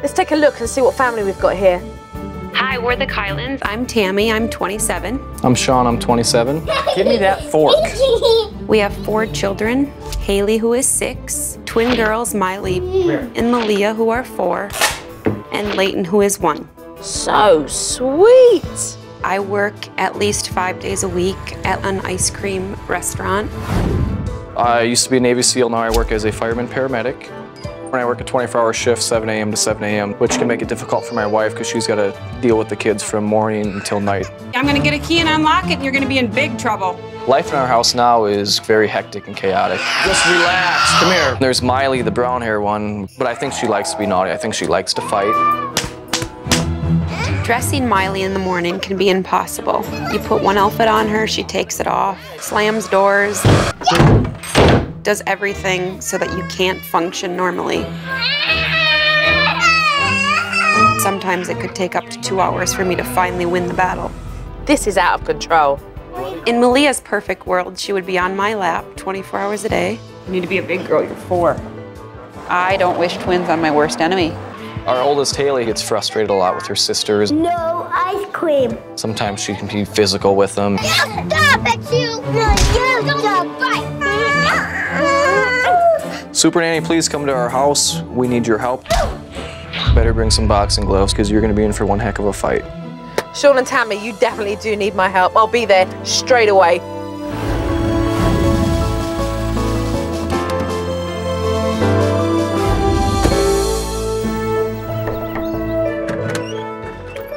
Let's take a look and see what family we've got here. Hi, we're the Keilens. I'm Tami, I'm 27. I'm Shaun, I'm 27. Give me that fork. We have 4 children. Haeley, who is 6, twin girls, Miley and Malia, who are 4, and Leighton, who is 1. So sweet. I work at least 5 days a week at an ice cream restaurant. I used to be a Navy SEAL, now I work as a fireman paramedic. When I work a 24-hour shift, 7 a.m. to 7 a.m., which can make it difficult for my wife because she's got to deal with the kids from morning until night. I'm gonna get a key and unlock it and you're gonna be in big trouble. Life in our house now is very hectic and chaotic. Just relax, come here. There's Miley, the brown hair one, but I think she likes to be naughty. I think she likes to fight. Dressing Miley in the morning can be impossible. You put one outfit on her, she takes it off, slams doors, does everything so that you can't function normally. Sometimes it could take up to 2 hours for me to finally win the battle. This is out of control. In Malia's perfect world, she would be on my lap 24 hours a day. You need to be a big girl, you're 4. I don't wish twins on my worst enemy. Our oldest, Haeley, gets frustrated a lot with her sisters. No ice cream. Sometimes she can be physical with them. Stop it, you! No, you don't bite. Supernanny, please come to our house. We need your help. Better bring some boxing gloves because you're going to be in for one heck of a fight. Shaun and Tami, you definitely do need my help. I'll be there straight away.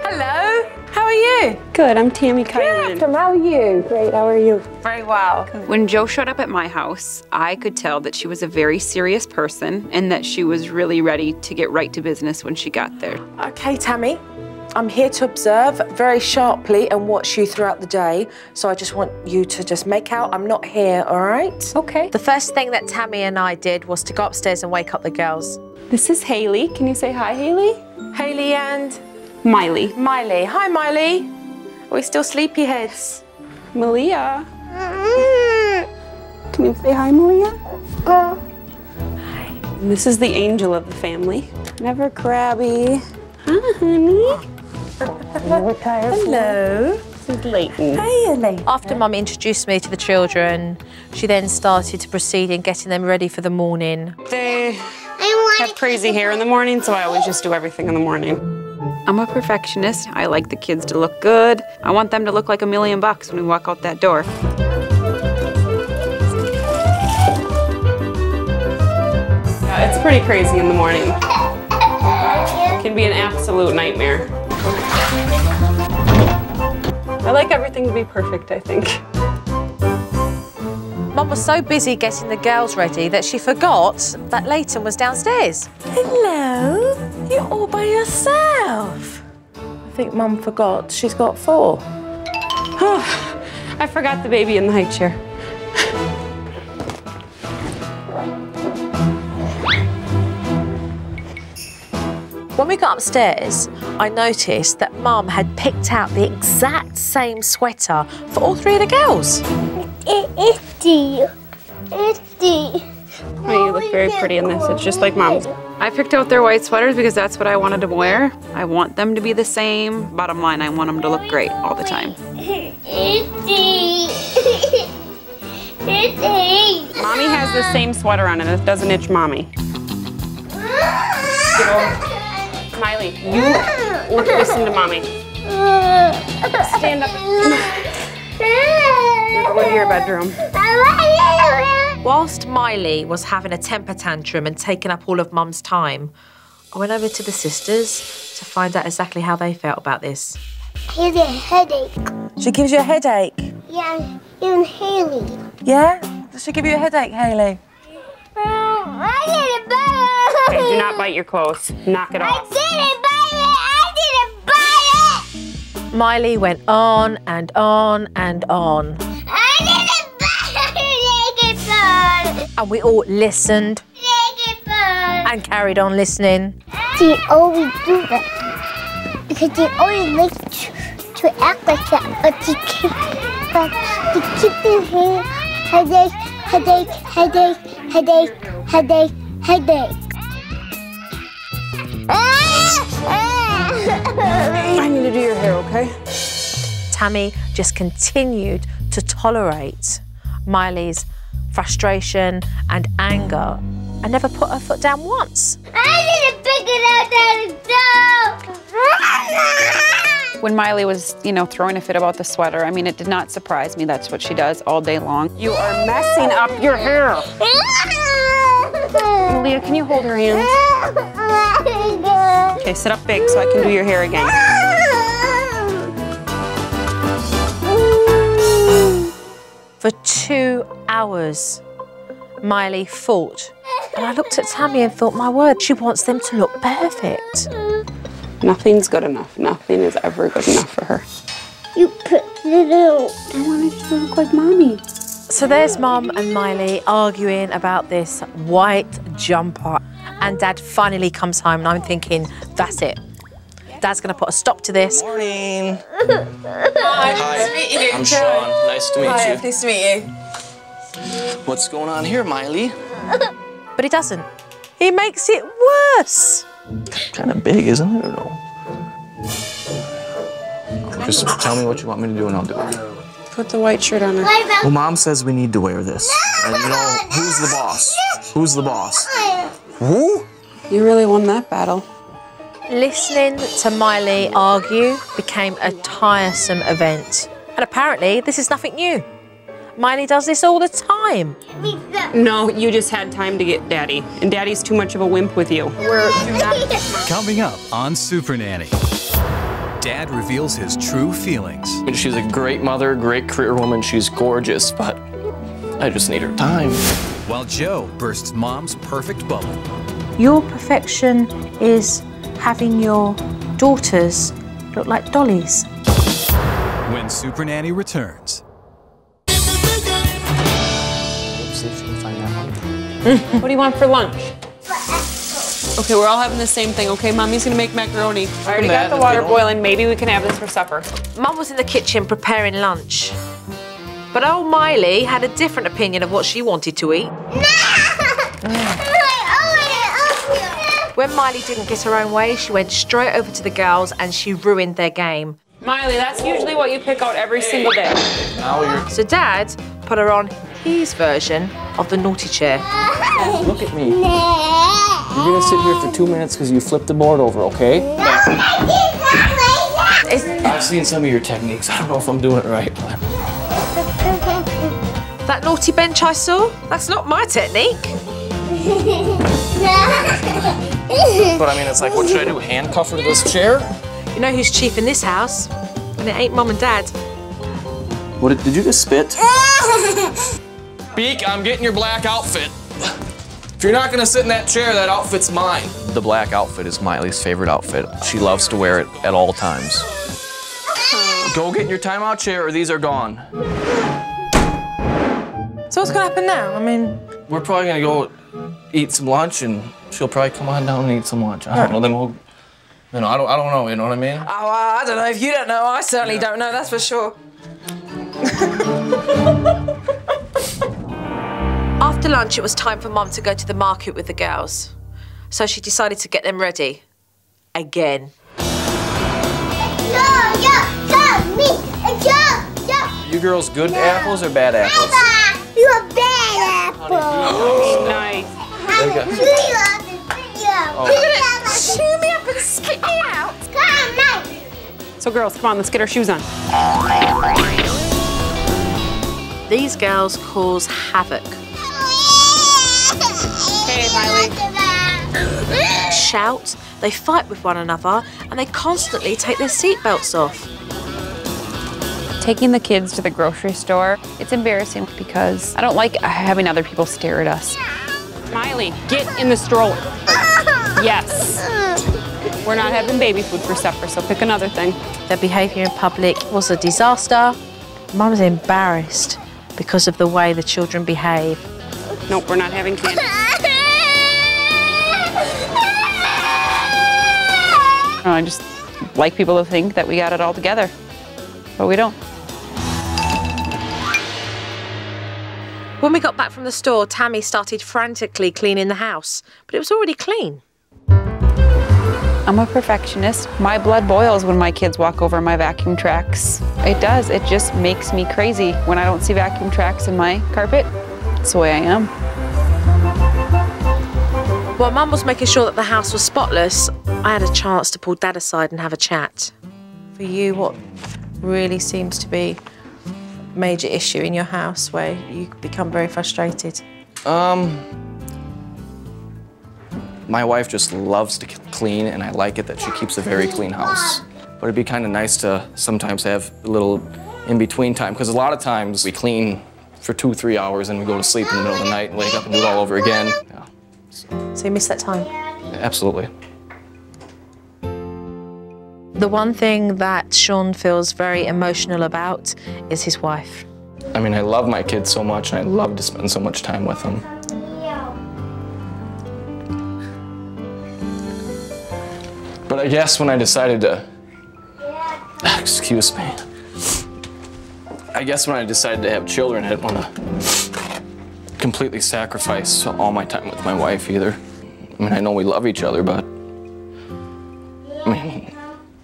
Hello, how are you? Good, I'm Tami Keilen. How are you? Great, how are you? Very well. When Jo showed up at my house, I could tell that she was a very serious person and that she was really ready to get right to business when she got there. Okay, Tami, I'm here to observe very sharply and watch you throughout the day. So I just want you to just make out I'm not here, all right? Okay. The first thing that Tami and I did was to go upstairs and wake up the girls. This is Haeley. Can you say hi, Haeley? Haeley and Miley. Miley. Hi, Miley. Are we still sleepyheads? Malia. Can you say hi, Malia? Go. And this is the angel of the family. Never crabby. Hi, honey. Hello. This is Leighton. Haeley. After Mum introduced me to the children, she then started to proceed in getting them ready for the morning. They have crazy hair in the morning, so I always just do everything in the morning. I'm a perfectionist. I like the kids to look good. I want them to look like $1 million when we walk out that door. Yeah, it's pretty crazy in the morning. It can be an absolute nightmare. I like everything to be perfect, I think. Mum was so busy getting the girls ready that she forgot that Leighton was downstairs. Hello, you're all by yourself. I think Mum forgot she's got 4. Oh, I forgot the baby in the high chair. When we got upstairs, I noticed that Mum had picked out the exact same sweater for all 3 of the girls. It's Honey, you look very pretty in this. It's just like Mom's. I picked out their white sweaters because that's what I wanted to wear. I want them to be the same. Bottom line, I want them to look great all the time. Mommy has the same sweater on and it doesn't itch Mommy. Miley, you listen to Mommy. Stand up. Go to your bedroom. Whilst Miley was having a temper tantrum and taking up all of Mum's time, I went over to the sisters to find out exactly how they felt about this. Here's a headache. She gives you a headache? Yeah, even Haeley. Yeah? Does she give you a headache, Haeley? I didn't buy it. Okay, do not bite your clothes. Knock it I off. didn't buy it. I didn't buy it. Miley went on and on and on. I didn't buy it. And we all listened and carried on listening. They always do that because they always like to act like that, but they keep their headache, headache, headache, headache, headache, headache. okay? Tami just continued to tolerate Miley's frustration and anger and never put her foot down once. I need to pick it out that it's When Miley was, you know, throwing a fit about the sweater, I mean, it did not surprise me. That's what she does all day long. You are messing up your hair. Malia, can you hold her hands? Okay, sit up big so I can do your hair again. For 2 hours, Miley fought. And I looked at Tami and thought, my word, she wants them to look perfect. Nothing's good enough. Nothing is ever good enough for her. You picked it out. I wanted you to look like Mommy. So there's Mum and Miley arguing about this white jumper. And Dad finally comes home and I'm thinking, that's it. Dad's gonna put a stop to this. Morning. Hi, nice to meet you. I'm Shaun. Nice to meet you. Nice to meet you. What's going on here, Miley? But he doesn't. He makes it worse. Kind of big, isn't it, or no? Just tell me what you want me to do and I'll do it. Put the white shirt on her. Well, Mom says we need to wear this. And you know, who's the boss? Who's the boss? Who? You really won that battle. Listening to Miley argue became a tiresome event. And apparently, this is nothing new. Miley does this all the time. No, you just had time to get Daddy. And Daddy's too much of a wimp with you. Coming up on Supernanny, Dad reveals his true feelings. She's a great mother, great career woman. She's gorgeous, but I just need her time. While Joe bursts Mom's perfect bubble. Your perfection is having your daughters look like dollies. When Supernanny returns. See if you can find that one. What do you want for lunch? Okay, we're all having the same thing, okay? Mommy's gonna make macaroni. I already got the water boiling. Maybe we can have this for supper. Mum was in the kitchen preparing lunch. But old Miley had a different opinion of what she wanted to eat. When Miley didn't get her own way, she went straight over to the girls and she ruined their game. Miley, that's usually what you pick out every single day. Now you're... So Dad put her on his version of the naughty chair. Look at me. You're gonna sit here for 2 minutes because you flipped the board over, okay? I've seen some of your techniques. I don't know if I'm doing it right. That naughty bench I saw, that's not my technique. But I mean, it's like, what should I do? Handcuff her to this chair? You know who's chief in this house? And it ain't Mum and Dad. What did you just spit? Beak, I'm getting your black outfit. If you're not gonna sit in that chair, that outfit's mine. The black outfit is Miley's favorite outfit. She loves to wear it at all times. Go get in your timeout chair or these are gone. So what's gonna happen now? I mean... We're probably gonna go eat some lunch and she'll probably come on down and eat some lunch. I don't know, then we'll... You know, I don't know, you know what I mean? Oh, I don't know. If you don't know, I certainly don't know, that's for sure. After lunch, it was time for Mum to go to the market with the girls. So she decided to get them ready. Again. You girls good apples or bad apples? You're a bad apple. Nice. Chew me up and spit me out. So girls, come on, let's get our shoes on. These girls cause havoc. Hey, Miley. Shout, they fight with one another, and they constantly take their seatbelts off. Taking the kids to the grocery store, it's embarrassing because I don't like having other people stare at us. Miley, get in the stroller. Yes. We're not having baby food for supper, so pick another thing. Their behaviour in public was a disaster. Mum's embarrassed because of the way the children behave. Nope, we're not having candy. I just like people to think that we got it all together, but we don't. When we got back from the store, Tami started frantically cleaning the house, but it was already clean. I'm a perfectionist. My blood boils when my kids walk over my vacuum tracks. It does. It just makes me crazy when I don't see vacuum tracks in my carpet. It's the way I am. While Mum was making sure that the house was spotless, I had a chance to pull Dad aside and have a chat. For you, what really seems to be a major issue in your house where you become very frustrated? My wife just loves to clean, and I like it that she keeps a very clean house. But it'd be kind of nice to sometimes have a little in-between time, because a lot of times we clean for 2-3 hours and we go to sleep in the middle of the night and wake up and do it all over again. Yeah. So you miss that time? Absolutely. The one thing that Shaun feels very emotional about is his wife. I mean, I love my kids so much, and I love to spend so much time with them. But I guess when I decided to, excuse me, I guess when I decided to have children, I didn't want to completely sacrifice all my time with my wife either. I mean, I know we love each other, but I mean,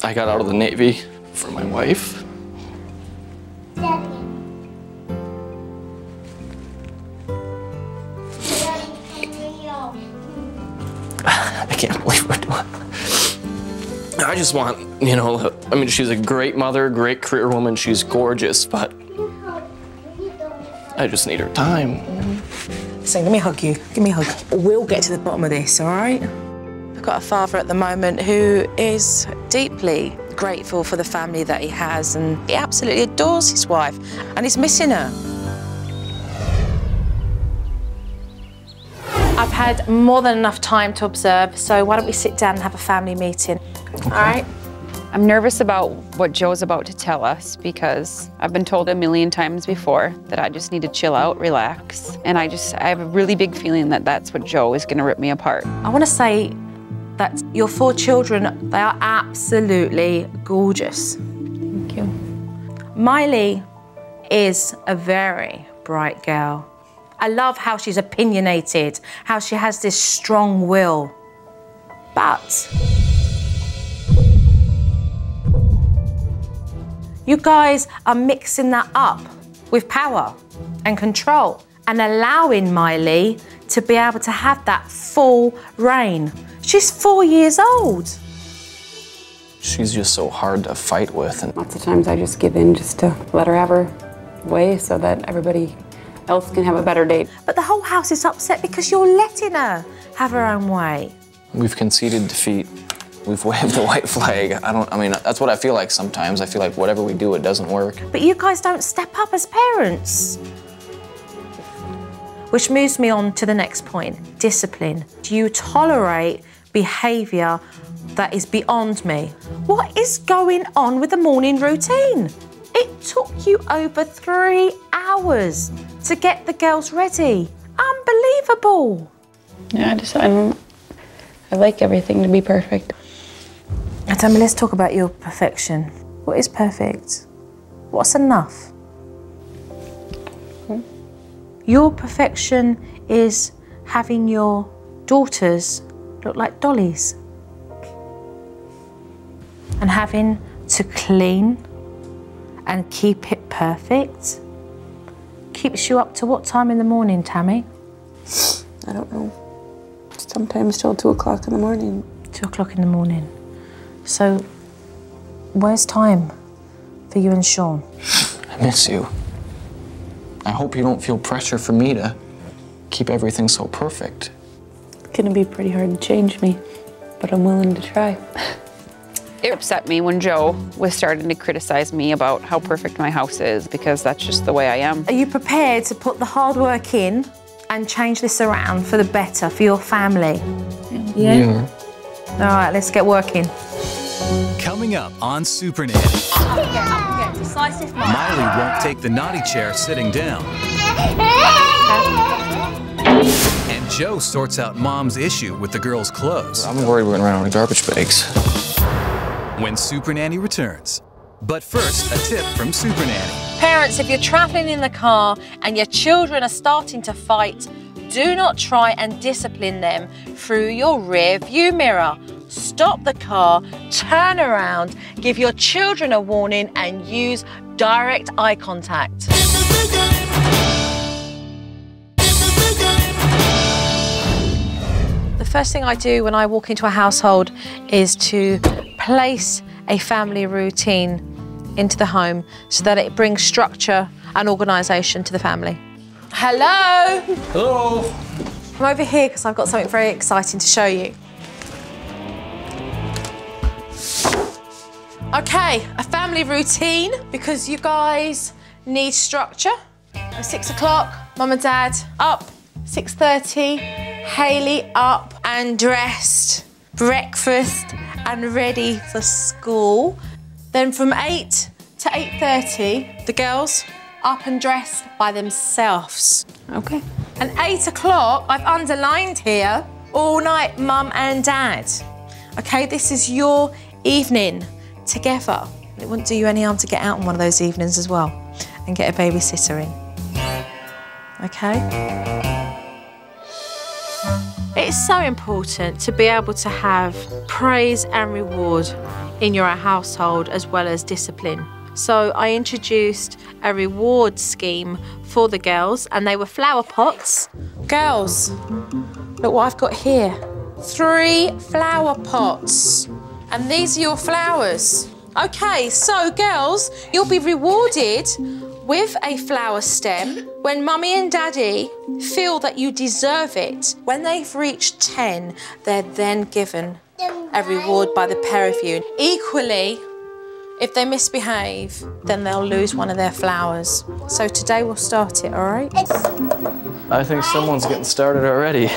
I got out of the Navy for my wife. I can't believe we're doing that. I just want, you know, I mean, she's a great mother, great career woman, she's gorgeous, but I just need her time. So let me hug you, give me a hug. We'll get to the bottom of this, all right? I've got a father at the moment who is deeply grateful for the family that he has, and he absolutely adores his wife, and he's missing her. I've had more than enough time to observe, so why don't we sit down and have a family meeting? Okay. All right? I'm nervous about what Joe's about to tell us because I've been told a million times before that I just need to chill out, relax. And I have a really big feeling that that's what Joe is gonna rip me apart. I wanna say that your 4 children, they are absolutely gorgeous. Thank you. Miley is a very bright girl. I love how she's opinionated, how she has this strong will. But you guys are mixing that up with power and control and allowing Miley to be able to have that full reign. She's 4 years old. She's just so hard to fight with. And lots of times I just give in just to let her have her way so that everybody else can have a better day. But the whole house is upset because you're letting her have her own way. we've conceded defeat. We've waved the white flag. I mean, that's what I feel like sometimes. I feel like whatever we do, it doesn't work. But you guys don't step up as parents. Which moves me on to the next point, discipline. Do you tolerate behaviour that is beyond me? What is going on with the morning routine? It took you over 3 hours to get the girls ready. Unbelievable. Yeah, I like everything to be perfect. Now, Tami, let's talk about your perfection. What is perfect? What's enough? Your perfection is having your daughters look like dollies. And having to clean and keep it perfect keeps you up to what time in the morning, Tami? I don't know. Sometimes till 2 o'clock in the morning. 2 o'clock in the morning. So, where's time for you and Shaun? I miss you. I hope you don't feel pressure for me to keep everything so perfect. It's gonna be pretty hard to change me, but I'm willing to try. It upset me when Joe was starting to criticize me about how perfect my house is, because that's just the way I am. Are you prepared to put the hard work in and change this around for the better, for your family? Yeah? All right, let's get working. Coming up on Supernanny. Up again, decisive mind. Miley won't take the naughty chair sitting down. And Joe sorts out Mom's issue with the girls' clothes. I'm worried we're gonna run out of garbage bags. When Supernanny returns. But first, a tip from Supernanny. Parents, if you're traveling in the car and your children are starting to fight, do not try and discipline them through your rear view mirror. stop the car, turn around, give your children a warning and use direct eye contact. The first thing I do when I walk into a household is to place a family routine into the home so that it brings structure and organisation to the family. Hello? Hello. I'm over here because I've got something very exciting to show you. Okay, a family routine because you guys need structure. At 6 o'clock, Mum and Dad up. 6:30, Haeley up and dressed, breakfast and ready for school. Then from 8 to 8:30, the girls up and dressed by themselves. Okay. And 8 o'clock, I've underlined here, all night, Mum and Dad. Okay, this is your evening together. It wouldn't do you any harm to get out on one of those evenings as well and get a babysitter in. Okay? It's so important to be able to have praise and reward in your household as well as discipline. So I introduced a reward scheme for the girls and they were flower pots. Girls, look what I've got here. 3 flower pots. And these are your flowers. Okay, so girls, you'll be rewarded with a flower stem when Mummy and Daddy feel that you deserve it. When they've reached 10, they're then given a reward by the pair of you. Equally, if they misbehave, then they'll lose one of their flowers. So today we'll start it, all right? I think someone's getting started already.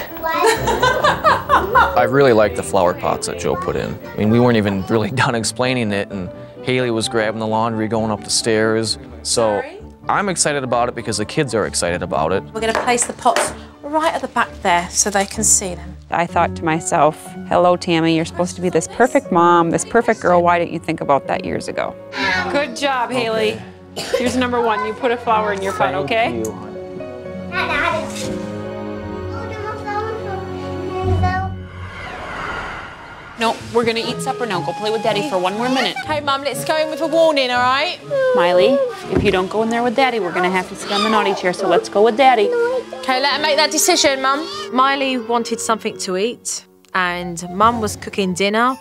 I really like the flower pots that Joe put in. I mean, we weren't even really done explaining it, and Haeley was grabbing the laundry, going up the stairs. So I'm excited about it because the kids are excited about it. We're going to place the pots right at the back there so they can see them. I thought to myself, hello, Tami, you're supposed to be this perfect mom, this perfect girl. Why didn't you think about that years ago? Good job, Haeley. Here's number 1. You put a flower in your pot, okay? No, we're gonna eat supper now. Go play with Daddy for 1 more minute. Hey, Mum, let's go in with a warning, all right? Miley, if you don't go in there with Daddy, we're gonna have to sit on the naughty chair, so let's go with Daddy. Okay, let her make that decision, Mum. Miley wanted something to eat, and Mum was cooking dinner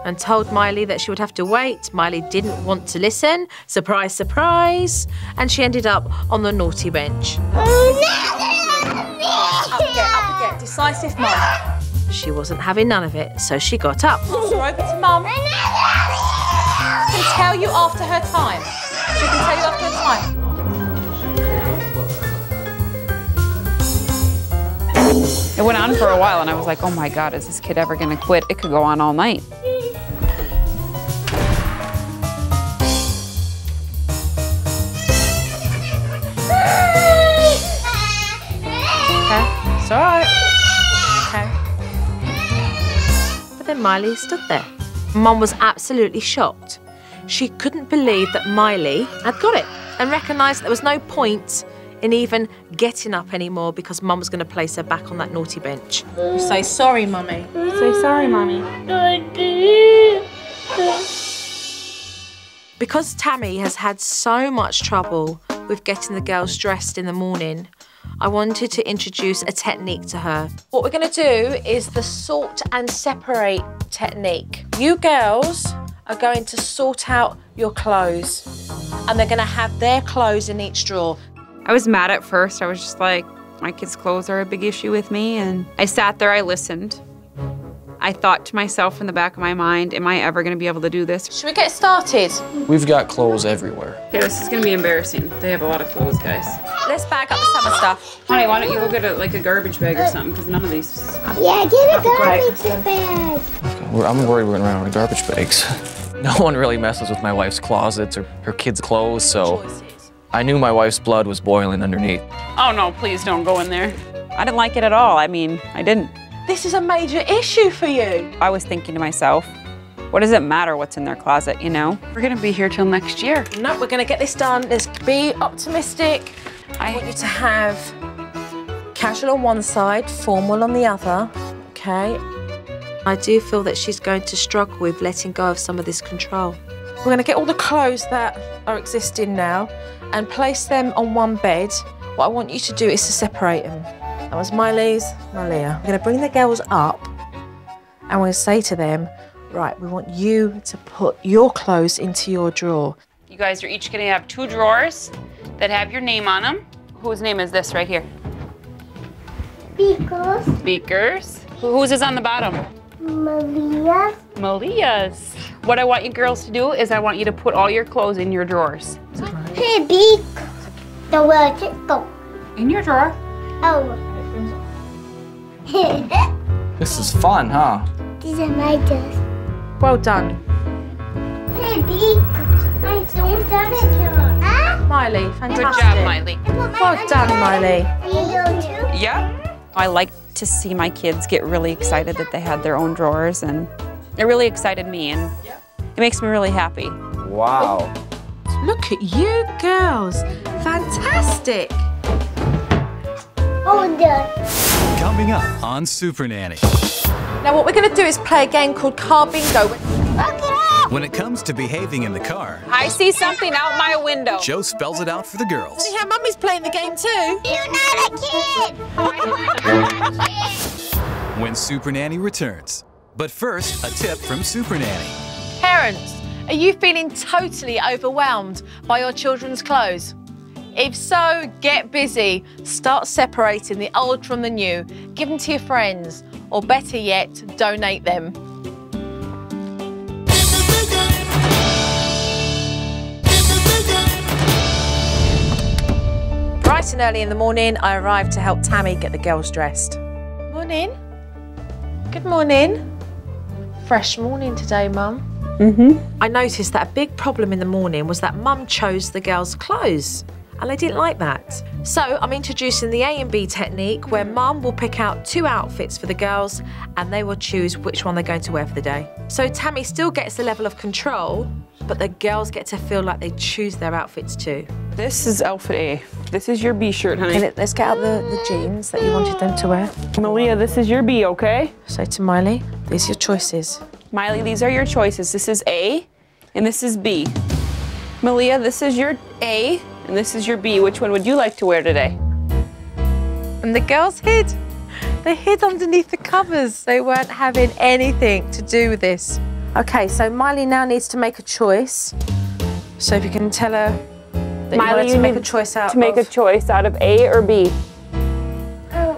and told Miley that she would have to wait. Miley didn't want to listen. Surprise, surprise. And she ended up on the naughty bench. Up again. Decisive Mum. She wasn't having none of it, so she got up. Over to Mum. She can tell you after her time. She can tell you after her time. It went on for a while, and I was like, oh my God, is this kid ever gonna quit? It could go on all night. Okay, it's all right. Okay. But then Miley stood there. Mum was absolutely shocked. She couldn't believe that Miley had got it and recognised there was no point in even getting up anymore because Mum was going to place her back on that naughty bench. You say sorry, Mummy. Say sorry, Mommy. Because Tami has had so much trouble with getting the girls dressed in the morning, I wanted to introduce a technique to her. What we're going to do is the sort and separate technique. You girls are going to sort out your clothes and they're going to have their clothes in each drawer. I was mad at first. I was just like, my kids' clothes are a big issue with me. And I sat there, I listened. I thought to myself in the back of my mind, am I ever gonna be able to do this? Should we get started? We've got clothes everywhere. Okay, this is gonna be embarrassing. They have a lot of clothes, guys. Let's bag up the summer stuff. Honey, why don't you go get a garbage bag or something, because none of these... Yeah, get a garbage bag. I'm worried we're gonna run out of garbage bags. No one really messes with my wife's closets or her kids' clothes, so I knew my wife's blood was boiling underneath. Oh no, please don't go in there. I didn't like it at all. I mean, I didn't. This is a major issue for you. I was thinking to myself, what does it matter what's in their closet, you know? We're gonna be here till next year. No, we're gonna get this done. Let's be optimistic. I want you to have casual on one side, formal on the other, okay? I do feel that she's going to struggle with letting go of some of this control. We're going to get all the clothes that are existing now and place them on one bed. What I want you to do is to separate them. That was Miley's, Malia. I'm going to bring the girls up and we're going to say to them, right, we want you to put your clothes into your drawer. You guys are each going to have 2 drawers that have your name on them. Whose name is this right here? Because Beakers. Whose is on the bottom? Maria's. Malia's. What I want you girls to do is I want you to put all your clothes in your drawers. Hey, Beak. The word is go. In your drawer. Oh. This is fun, huh? These are my dress. Well done. Hey, Beak. I don't done it here. Huh? Miley, fantastic. Good job, Miley. Well done, Miley. You too? Yeah. I like to see my kids get really excited that they had their own drawers, and it really excited me, and it makes me really happy. Wow. Look at you girls. Fantastic. Oh, done. Coming up on Supernanny. Now what we're going to do is play a game called Car Bingo. When it comes to behaving in the car, I see something out my window. Joe spells it out for the girls. See how Mummy's playing the game too? You're not a kid. When Supernanny returns. But first, a tip from Supernanny. Parents, are you feeling totally overwhelmed by your children's clothes? If so, get busy. Start separating the old from the new. Give them to your friends, or better yet, donate them. Bright and early in the morning, I arrived to help Tami get the girls dressed. Morning. Good morning. Fresh morning today, Mum. I noticed that a big problem in the morning was that Mum chose the girls' clothes, and I didn't like that. So I'm introducing the A and B technique, where Mum will pick out 2 outfits for the girls and they will choose which one they're going to wear for the day. So Tami still gets the level of control, but the girls get to feel like they choose their outfits too. This is outfit A. This is your B shirt, honey. Okay, let's get out the jeans that you wanted them to wear. Malia, this is your B, okay? So to Miley, these are your choices. Miley, these are your choices. This is A, and this is B. Malia, this is your A, and this is your B. Which one would you like to wear today? And the girls hid. They hid underneath the covers. They weren't having anything to do with this. Okay, so Miley now needs to make a choice. So if you can tell her that you wanted to make a choice out to make a choice out of A or B.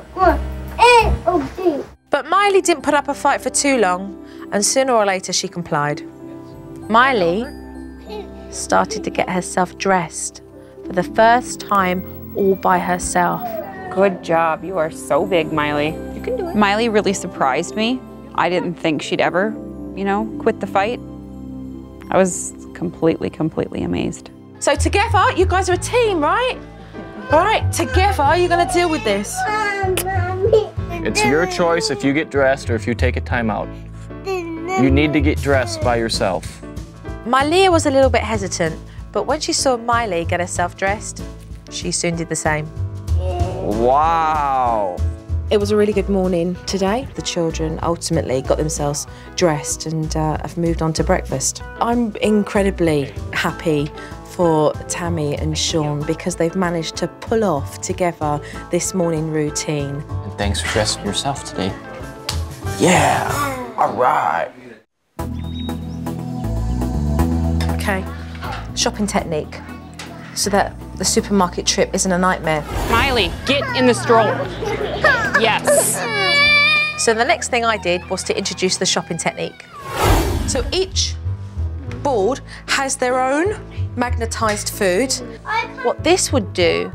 A or B. But Miley didn't put up a fight for too long, and sooner or later she complied. Miley started to get herself dressed for the first time all by herself. Good job. You are so big, Miley. You can do it. Miley really surprised me. I didn't think she'd ever, you know, quit the fight. I was completely amazed. So together, you guys are a team, right? All right, together, you're gonna deal with this. Mommy. It's your choice if you get dressed or if you take a time out. You need to get dressed by yourself. Malia was a little bit hesitant, but when she saw Miley get herself dressed, she soon did the same. Wow. It was a really good morning today. The children ultimately got themselves dressed and have moved on to breakfast. I'm incredibly happy for Tami and Shaun because they've managed to pull off together this morning routine. And thanks for dressing yourself today. Yeah, all right. Okay, shopping technique so that the supermarket trip isn't a nightmare. Miley, get in the stroller. Yes. So the next thing I did was to introduce the shopping technique. So each board has their own magnetised food. What this would do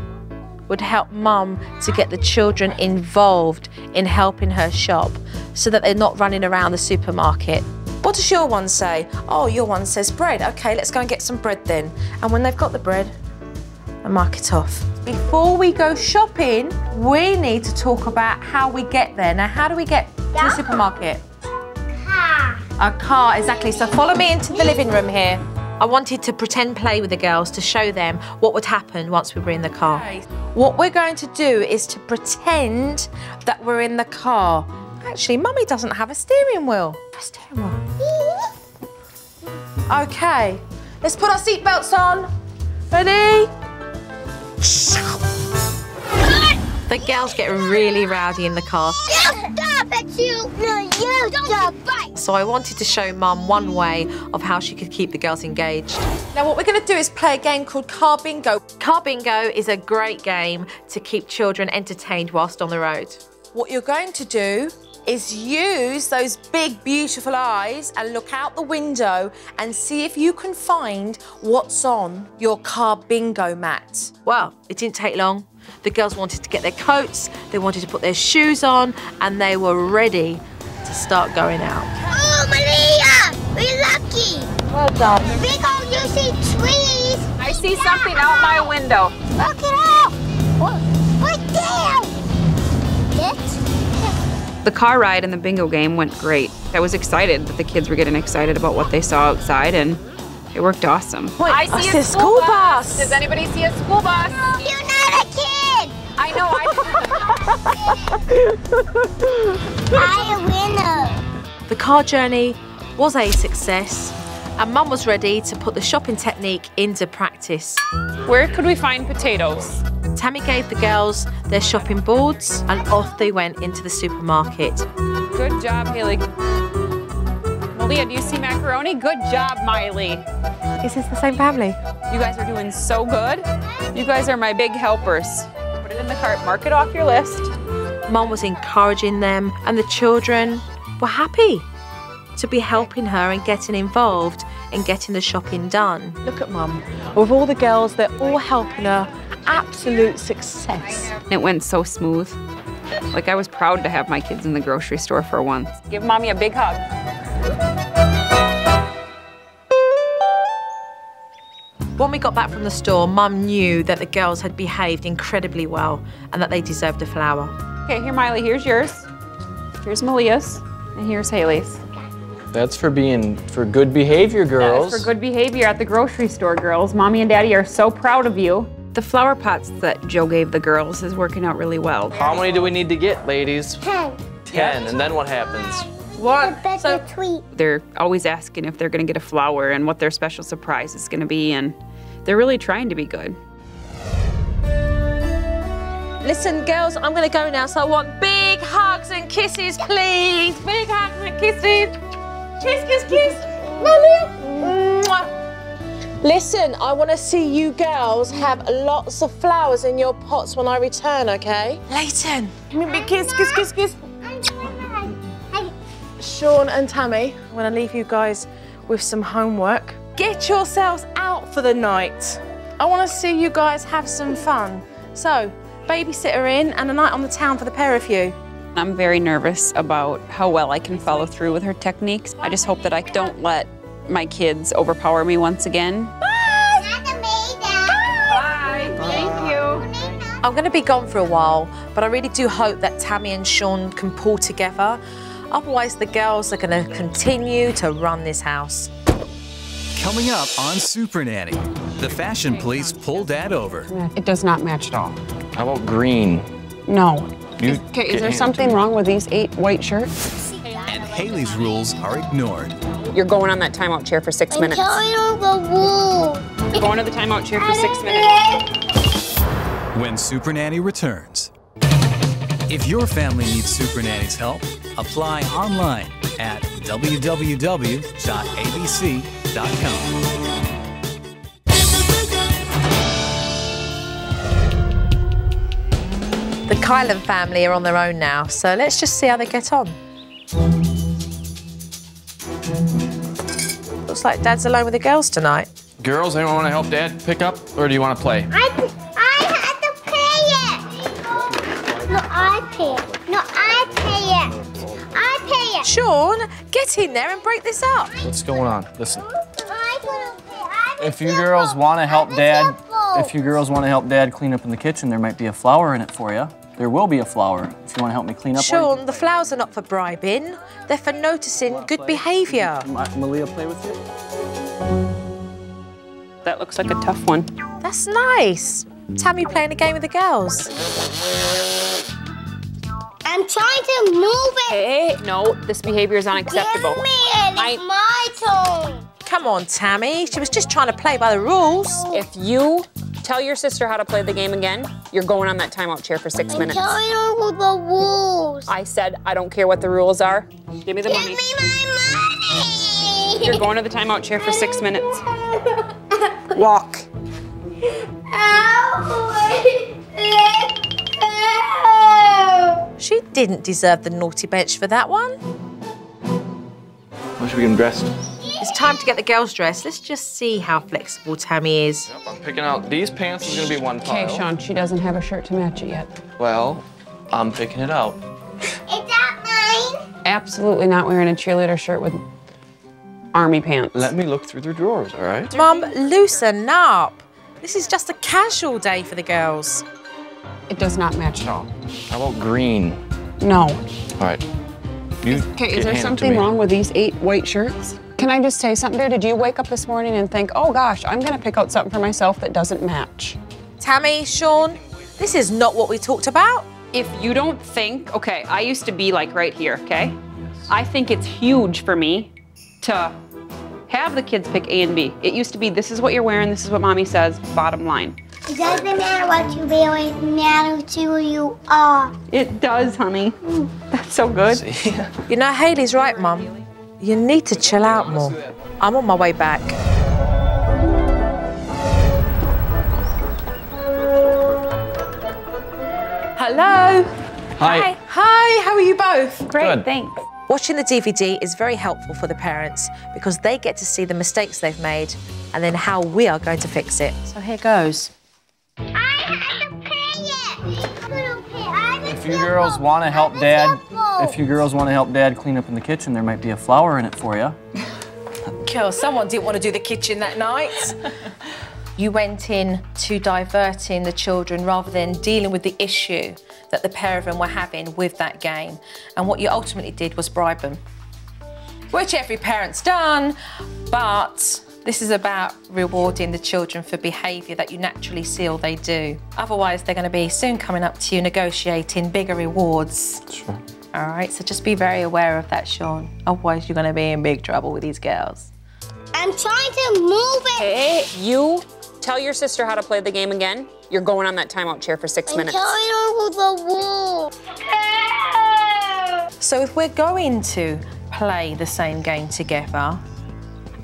would help Mum to get the children involved in helping her shop so that they're not running around the supermarket. What does your one say? Oh, your one says bread. Okay, let's go and get some bread then. And when they've got the bread, I mark it off. Before we go shopping, we need to talk about how we get there. Now, how do we get to the supermarket? Car. A car, exactly. So follow me into the living room here. I wanted to pretend play with the girls to show them what would happen once we were in the car. What we're going to do is to pretend that we're in the car. Actually, Mummy doesn't have a steering wheel. Okay, let's put our seatbelts on. Ready? The girls get really rowdy in the car. Stop it, you! No, you stop! So I wanted to show Mum one way of how she could keep the girls engaged. Now what we're going to do is play a game called Car Bingo. Car Bingo is a great game to keep children entertained whilst on the road. What you're going to do is use those big, beautiful eyes and look out the window and see if you can find what's on your car bingo mat. Well, it didn't take long. The girls wanted to get their coats, they wanted to put their shoes on, and they were ready to start going out. Oh, Maria! We're lucky! Well done. Big old juicy trees! I see something out my window. Look it up! Right there! The car ride and the bingo game went great. I was excited that the kids were getting excited about what they saw outside, and it worked awesome. Wait, I see a school bus. Does anybody see a school bus? You're not a kid! I know. I'm a winner! The car journey was a success, and Mum was ready to put the shopping technique into practice. Where could we find potatoes? Tami gave the girls their shopping boards, and off they went into the supermarket. Good job, Haeley. Malia, do you see macaroni? Good job, Miley. Is this the same family? You guys are doing so good. You guys are my big helpers. Put it in the cart, mark it off your list. Mum was encouraging them, and the children were happy to be helping her and getting involved in getting the shopping done. Look at Mum. With all the girls, they're all helping her. Absolute success. It went so smooth. Like, I was proud to have my kids in the grocery store for once. Give Mommy a big hug. When we got back from the store, Mum knew that the girls had behaved incredibly well and that they deserved a flower. Okay, here, Miley, here's yours. Here's Malia's, and here's Haeley's. That's for good behavior, girls. That's for good behavior at the grocery store, girls. Mommy and Daddy are so proud of you. The flower pots that Joe gave the girls is working out really well. How many do we need to get, ladies? 10. 10, and then what happens? What? So sweet. They're always asking if they're gonna get a flower and what their special surprise is gonna be, and they're really trying to be good. Listen, girls, I'm gonna go now, so I want big hugs and kisses, please. Big hugs and kisses. Kiss, kiss, kiss. Mwah. Listen, I want to see you girls have lots of flowers in your pots when I return, okay? Leighton, give me a big kiss, kiss, kiss, kiss. Shaun and Tami, I'm going to leave you guys with some homework. Get yourselves out for the night. I want to see you guys have some fun. So, babysitter in and a night on the town for the pair of you. I'm very nervous about how well I can follow through with her techniques. I just hope that I don't let my kids overpower me once again. Bye! Bye. Thank you. I'm going to be gone for a while, but I really do hope that Tami and Shaun can pull together. Otherwise, the girls are going to continue to run this house. Coming up on Supernanny, the fashion police pull Dad over. It does not match at all. How about green? No. Okay, Is there something wrong with these 8 white shirts? And Haeley's rules are ignored. You're going on that timeout chair for 6 minutes. I'm the woo. You're going to the timeout chair for 6 minutes. When Supernanny returns. If your family needs Supernanny's help, apply online at www.abc.com. The Keilen family are on their own now, so let's just see how they get on. Looks like Dad's alone with the girls tonight. Girls, anyone want to help Dad pick up, or do you want to play? I had to pay it. No, I pay it. No, I pay it. I pay it. Shaun, get in there and break this up. What's going on? Listen. I couldn't pay. If you girls want to help Dad, clean up in the kitchen, there might be a flower in it for you. There will be a flower if you want to help me clean up. Shaun, the flowers are not for bribing. They're for noticing good behaviour. Malia, play with you? That looks like a tough one. That's nice. Tami playing a game with the girls. I'm trying to move it. Hey, no, this behavior is unacceptable. Give me it. It's my turn. Come on, Tami. She was just trying to play by the rules. If you tell your sister how to play the game again, you're going on that timeout chair for 6 minutes. I'm telling her the rules. I said I don't care what the rules are. Give me the money. Give me my money. You're going to the timeout chair for 6 minutes. Walk. She didn't deserve the naughty bench for that one. When should we get them dressed? It's time to get the girls dressed. Let's just see how flexible Tami is. Yep, I'm picking out these pants. Is gonna be one pile. Okay, Shaun, she doesn't have a shirt to match it yet. Well, I'm picking it out. Is that mine? Absolutely not wearing a cheerleader shirt with army pants. Let me look through their drawers, all right? Mum, loosen up. This is just a casual day for the girls. It does not match at all. How about green? No. All right. Okay, is there something wrong with these 8 white shirts? Can I just say something there? Did you wake up this morning and think, oh gosh, I'm gonna pick out something for myself that doesn't match? Tami, Shaun, this is not what we talked about. If you don't think, okay, I used to be like right here, okay? I think it's huge for me to have the kids pick A and B. It used to be, this is what you're wearing, this is what mommy says, bottom line. It doesn't matter what you wear, it matters who you are. It does, honey. That's so good. You know, Hayley's right, Mum. You need to chill out more. I'm on my way back. Hello. Hi. Hi, how are you both? Great, Good. thanks. Watching the DVD is very helpful for the parents because they get to see the mistakes they've made and then how we are going to fix it. So here goes. I have to pay it. If you girls want to help Dad, clean up in the kitchen, there might be a flower in it for you. Girl, someone didn't want to do the kitchen that night. You went in to diverting the children rather than dealing with the issue that the pair of them were having with that game. And what you ultimately did was bribe them, which every parent's done, but this is about rewarding the children for behaviour that you naturally see they do. Otherwise, they're going to be soon coming up to you negotiating bigger rewards. Sure. All right, so just be very aware of that, Shaun. Otherwise, you're going to be in big trouble with these girls. I'm trying to move it. Hey, you tell your sister how to play the game again, you're going on that timeout chair for 6 minutes. I'm telling her the rules. So if we're going to play the same game together,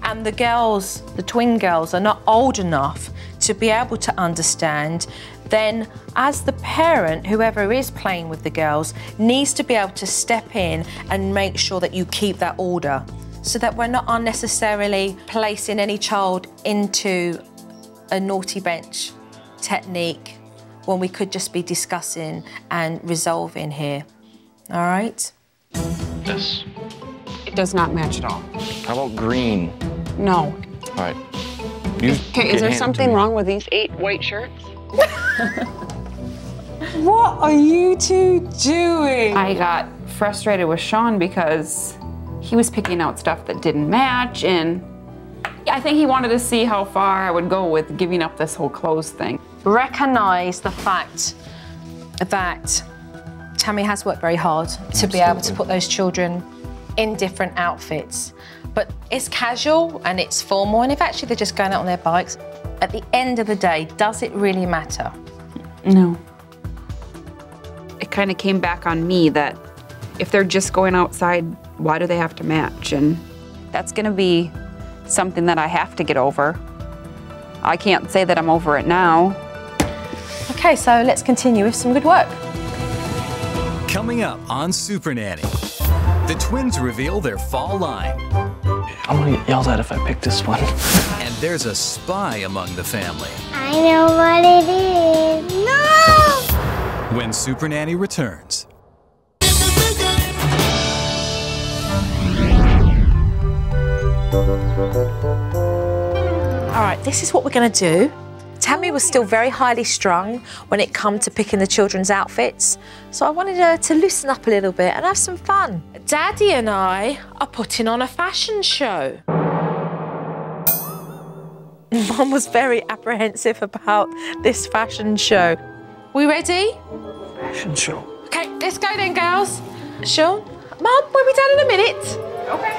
and the girls, the twin girls, are not old enough to be able to understand, then as the parent, whoever is playing with the girls, needs to be able to step in and make sure that you keep that order so that we're not unnecessarily placing any child into a naughty bench technique when we could just be discussing and resolving here. All right? This. It does not match at all. How about green? No. All right. Okay, is there something wrong with these 8 white shirts? What are you two doing? I got frustrated with Shaun because he was picking out stuff that didn't match, and I think he wanted to see how far I would go with giving up this whole clothes thing. Recognise the fact that Tami has worked very hard to be able to put those children in different outfits. But it's casual and it's formal, and if actually they're just going out on their bikes, at the end of the day, does it really matter? No. It kind of came back on me that if they're just going outside, why do they have to match? And that's gonna be something that I have to get over. I can't say that I'm over it now. Okay, so let's continue with some good work. Coming up on Supernanny, the twins reveal their fall line. I'm gonna get yelled at if I pick this one. And there's a spy among the family. I know what it is. No! When Supernanny returns. All right, this is what we're gonna do. Tami was still very highly strung when it come to picking the children's outfits, so I wanted her to loosen up a little bit and have some fun. Daddy and I are putting on a fashion show. Mum was very apprehensive about this fashion show. We ready? Fashion show. Okay, let's go then, girls. Shaun, Mum, we'll be down in a minute. Okay.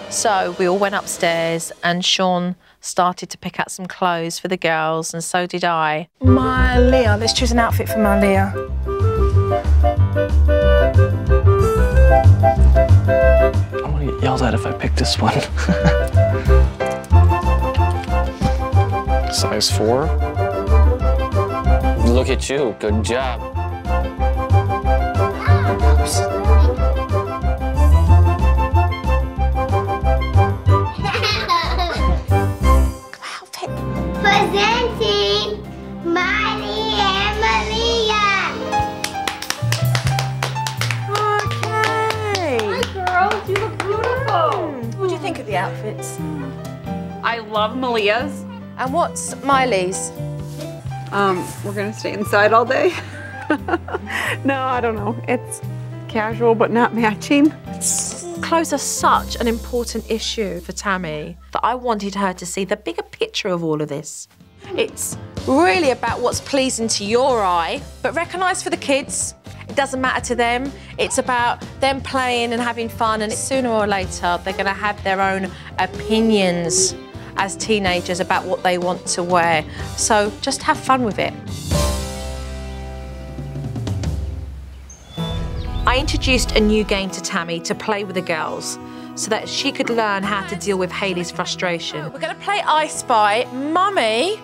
So we all went upstairs and Shaun started to pick out some clothes for the girls and so did I. My Leah, let's choose an outfit for my Leah. I'm gonna get yelled at if I pick this one. Size 4. Look at you, good job. Presenting Miley and Malia. Okay. Hi, girls. You look beautiful. What do you think of the outfits? I love Malia's. And what's Miley's? We're gonna stay inside all day. No, I don't know. It's casual but not matching. Clothes are such an important issue for Tami that I wanted her to see the bigger picture of all of this. It's really about what's pleasing to your eye, but recognise for the kids, it doesn't matter to them. It's about them playing and having fun, and sooner or later they're going to have their own opinions as teenagers about what they want to wear. So just have fun with it. I introduced a new game to Tami to play with the girls so that she could learn how to deal with Haeley's frustration. We're going to play I Spy. Mummy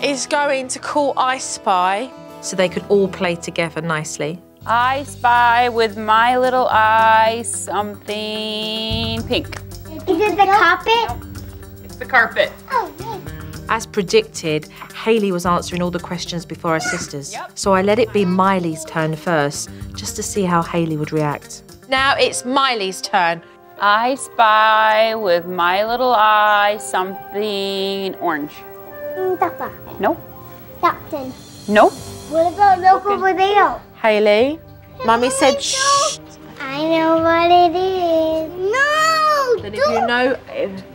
is going to call I Spy so they could all play together nicely. I spy with my little eye something pink. Is it the carpet? It's the carpet. Oh, nice. As predicted, Haeley was answering all the questions before her sisters. So I let it be Miley's turn first, just to see how Haeley would react. Now it's Miley's turn. I spy with my little eye something orange. Papa. Nope. Captain. Nope. What about look over there? Haeley, Mummy said shh. I know what it is. No! Then if you know,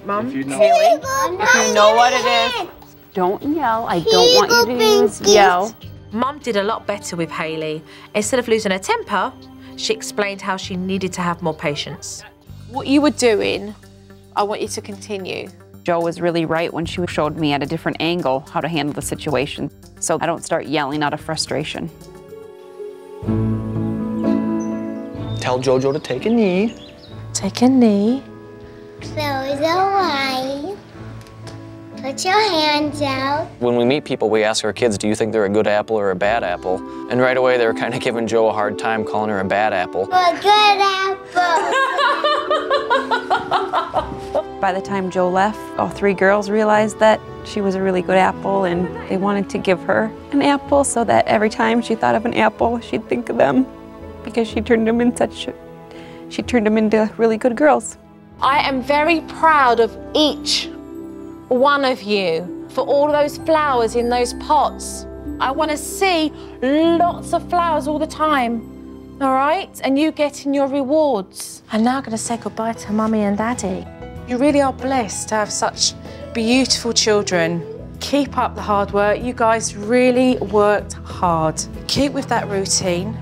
Mum, If you know. Haeley, if you know what it is, don't yell. I don't want you to use yell. Mum did a lot better with Haeley. Instead of losing her temper, she explained how she needed to have more patience. What you were doing, I want you to continue. Jo was really right when she showed me at a different angle how to handle the situation, so I don't start yelling out of frustration. Tell JoJo to take a knee. Take a knee. Close your eyes. Put your hands out. When we meet people, we ask our kids, do you think they're a good apple or a bad apple? And right away, they were kind of giving Jo a hard time, calling her a bad apple. A good apple. By the time Jo left, all 3 girls realized that she was a really good apple and they wanted to give her an apple so that every time she thought of an apple, she'd think of them because she turned them into really good girls. I am very proud of each one of you for all those flowers in those pots. I want to see lots of flowers all the time, all right? And you getting your rewards. I'm now going to say goodbye to Mummy and Daddy. You really are blessed to have such beautiful children. Keep up the hard work. You guys really worked hard. Keep with that routine.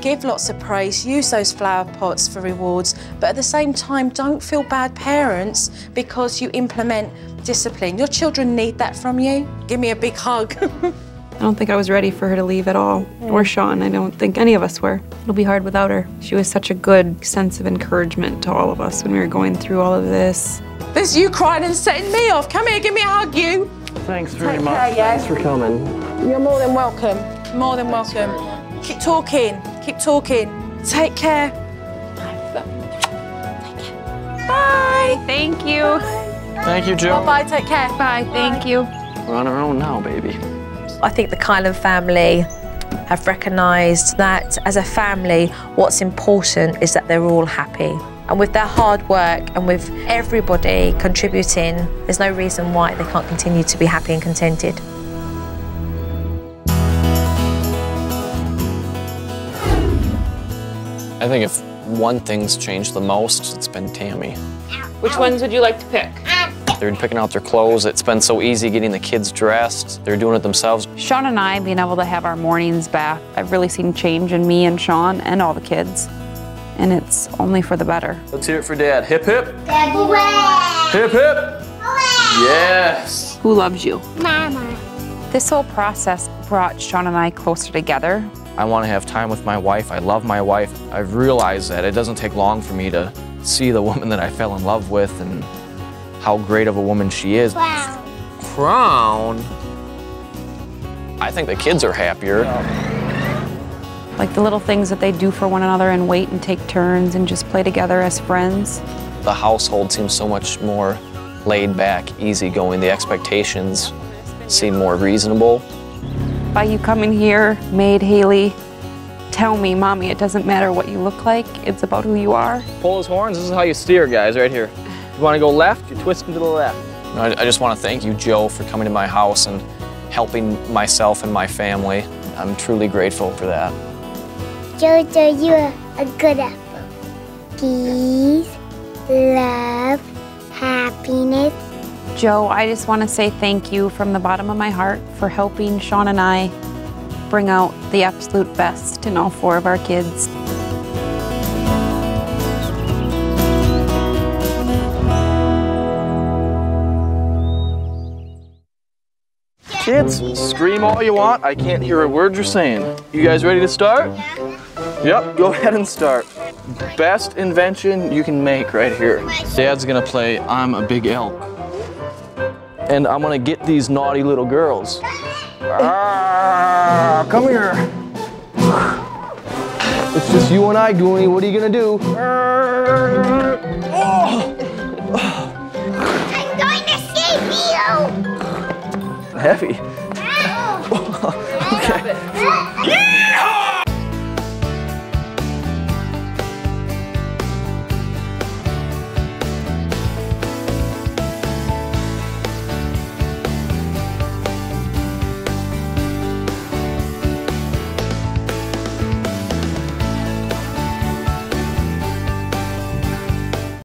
Give lots of praise, use those flower pots for rewards, but at the same time, don't feel bad parents because you implement discipline. Your children need that from you. Give me a big hug. I don't think I was ready for her to leave at all, or Shaun. I don't think any of us were. It'll be hard without her. She was such a good sense of encouragement to all of us when we were going through all of this. There's you crying and setting me off. Come here, give me a hug, you. Thanks very Take much. care, yeah? Thanks for coming. You're more than welcome. More than welcome. Keep talking. Keep talking. Take care. Bye. Thank you. Thank you, Jo. Bye-bye, take care. Bye, thank you. We're on our own now, baby. I think the Keilen family have recognised that as a family, what's important is that they're all happy. And with their hard work and with everybody contributing, there's no reason why they can't continue to be happy and contented. I think if one thing's changed the most, it's been Tami. Which ones would you like to pick? They're picking out their clothes. It's been so easy getting the kids dressed. They're doing it themselves. Shaun and I being able to have our mornings back, I've really seen change in me and Shaun and all the kids. And it's only for the better. Let's hear it for Dad. Hip, hip. Daddy, Hip, hip. Yes. Who loves you? Mama. This whole process brought Shaun and I closer together. I want to have time with my wife. I love my wife. I've realized that it doesn't take long for me to see the woman that I fell in love with and how great of a woman she is. Wow. Crown? I think the kids are happier. Like the little things that they do for one another and wait and take turns and just play together as friends. The household seems so much more laid back, easygoing. The expectations seem more reasonable. By you coming here, made Haeley tell me, Mommy, it doesn't matter what you look like, it's about who you are. Pull those horns, this is how you steer, guys, right here. You want to go left, you twist them to the left. I just want to thank you, Joe, for coming to my house and helping myself and my family. I'm truly grateful for that. Jojo, you're a good apple. Peace, love, happiness. Joe, I just want to say thank you from the bottom of my heart for helping Shaun and I bring out the absolute best in all 4 of our kids. Kids, scream all you want. I can't hear a word you're saying. You guys ready to start? Yep, go ahead and start. Best invention you can make right here. Dad's gonna play I'm a Big Elk. And I'm gonna get these naughty little girls. Ah, come here. It's just you and I, Goonie. What are you gonna do? I'm going to save you. Heavy. Okay.